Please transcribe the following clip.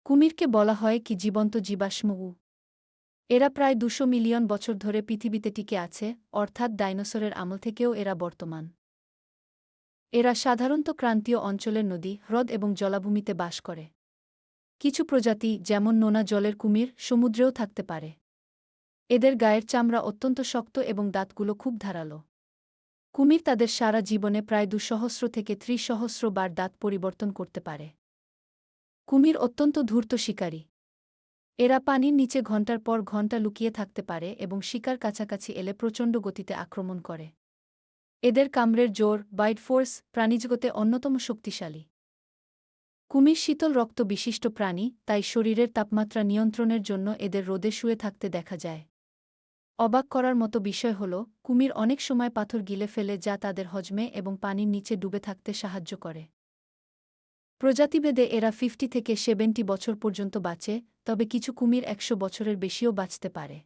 কুমিরকে বলা হয় কি জীবন্ত জীবাশ্ম এরা প্রায় ২০০ মিলিয়ন বছর ধরে পৃথিবীতে টিকে আছে, অর্থাৎ ডাইনোসরের আমল থেকেও এরা বর্তমান। এরা সাধারণত ক্রান্তীয় অঞ্চলের নদী, হ্রদ এবং জলাভূমিতে বাস করে। কিছু প্রজাতি, যেমন নোনা জলের কুমির, সমুদ্রেও থাকতে পারে। এদের গায়ের চামড়া অত্যন্ত শক্ত এবং দাঁতগুলো খুব ধারালো। কুমির তাদের সারা জীবনে প্রায় ২০০ থেকে ৩০ বার দাঁত পরিবর্তন করতে পারে। কুমির অত্যন্ত ধূর্ত শিকারী। এরা পানির নিচে ঘণ্টার পর ঘণ্টা লুকিয়ে থাকতে পারে এবং শিকার কাছাকাছি এলে প্রচণ্ড গতিতে আক্রমণ করে। এদের কামড়ের জোর, বাইট ফোর্স, প্রাণীজগতে অন্যতম শক্তিশালী। কুমির শীতল রক্ত বিশিষ্ট প্রাণী, তাই শরীরের তাপমাত্রা নিয়ন্ত্রণের জন্য এদের রোদে শুয়ে থাকতে দেখা যায়। অবাক করার মতো বিষয় হল, কুমির অনেক সময় পাথর গিলে ফেলে যা তাদের হজমে এবং পানির নিচে ডুবে থাকতে সাহায্য করে। প্রজাতিভেদে এরা 50 থেকে 70 বছর পর্যন্ত বাঁচে, তবে কিছু কুমির ১০০ বছরের বেশিও বাঁচতে পারে।